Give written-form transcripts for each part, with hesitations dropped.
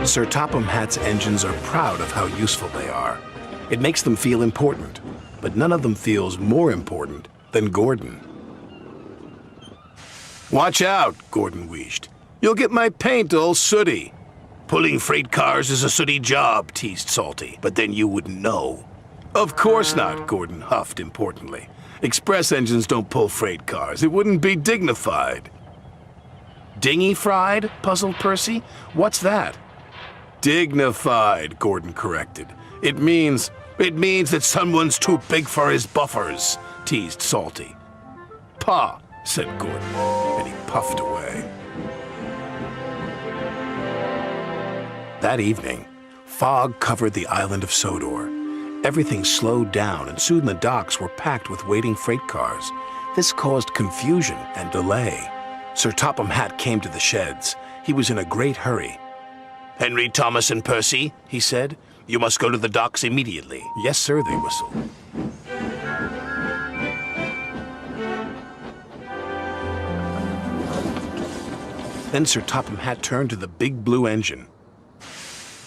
Sir Topham Hatt's engines are proud of how useful they are. It makes them feel important, but none of them feels more important than Gordon. "Watch out," Gordon wheezed. "You'll get my paint all sooty." "Pulling freight cars is a sooty job," teased Salty, "but then you wouldn't know." "Of course not," Gordon huffed importantly. "Express engines don't pull freight cars. It wouldn't be dignified." "Dinghy fried?" puzzled Percy. "What's that?" "Dignified," Gordon corrected. It means that someone's too big for his buffers," teased Salty. "Pah," said Gordon, and he puffed away. That evening, fog covered the island of Sodor. Everything slowed down, and soon the docks were packed with waiting freight cars. This caused confusion and delay. Sir Topham Hatt came to the sheds. He was in a great hurry. "Henry, Thomas, and Percy," he said, "you must go to the docks immediately." "Yes, sir," they whistled. Then Sir Topham Hatt turned to the big blue engine.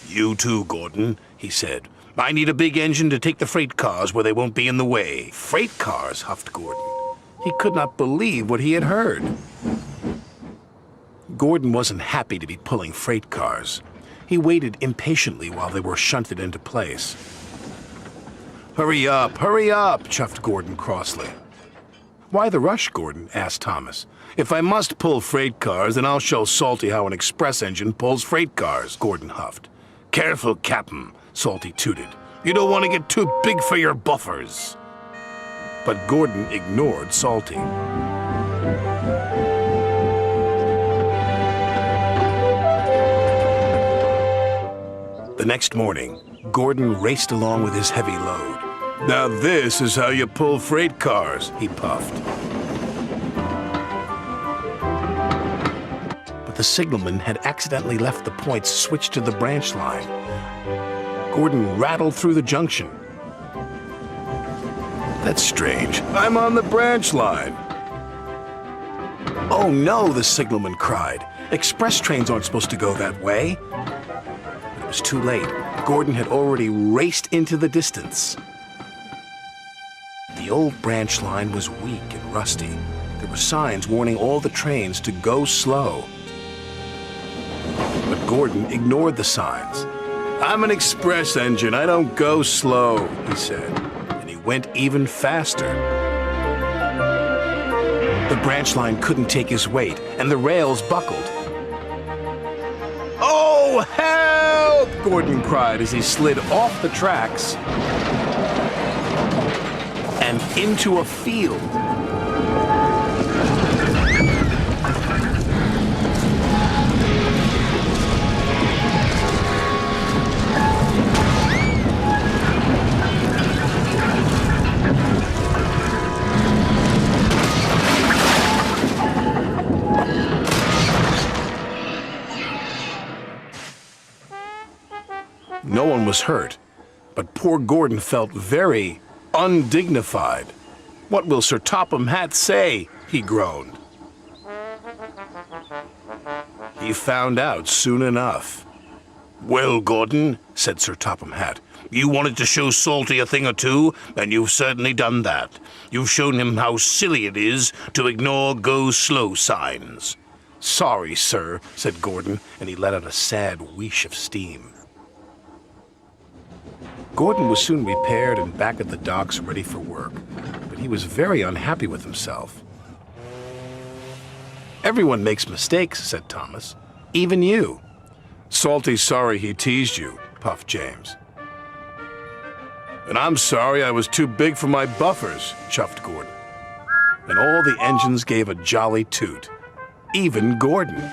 "You too, Gordon," he said. "I need a big engine to take the freight cars where they won't be in the way." "Freight cars?" huffed Gordon. He could not believe what he had heard. Gordon wasn't happy to be pulling freight cars. He waited impatiently while they were shunted into place. Hurry up, chuffed Gordon crossly. "Why the rush, Gordon?" asked Thomas. "If I must pull freight cars, then I'll show Salty how an express engine pulls freight cars," Gordon huffed. "Careful, Captain," Salty tooted. "You don't want to get too big for your buffers." But Gordon ignored Salty. The next morning, Gordon raced along with his heavy load. "Now this is how you pull freight cars," he puffed. But the signalman had accidentally left the points switched to the branch line. Gordon rattled through the junction. "That's strange. I'm on the branch line." "Oh no," the signalman cried. "Express trains aren't supposed to go that way." It was too late. Gordon had already raced into the distance. The old branch line was weak and rusty. There were signs warning all the trains to go slow. But Gordon ignored the signs. "I'm an express engine. I don't go slow," he said. And he went even faster. The branch line couldn't take his weight, and the rails buckled. "Oh, help!" Gordon cried as he slid off the tracks and into a field. No one was hurt, but poor Gordon felt very undignified. "What will Sir Topham Hatt say?" he groaned. He found out soon enough. "Well, Gordon," said Sir Topham Hatt, "you wanted to show Salty a thing or two, and you've certainly done that. You've shown him how silly it is to ignore go-slow signs." "Sorry, sir," said Gordon, and he let out a sad wheesh of steam. Gordon was soon repaired and back at the docks ready for work, but he was very unhappy with himself. "Everyone makes mistakes," said Thomas. "Even you." "Salty's sorry he teased you," puffed James. "And I'm sorry I was too big for my buffers," chuffed Gordon. And all the engines gave a jolly toot. Even Gordon.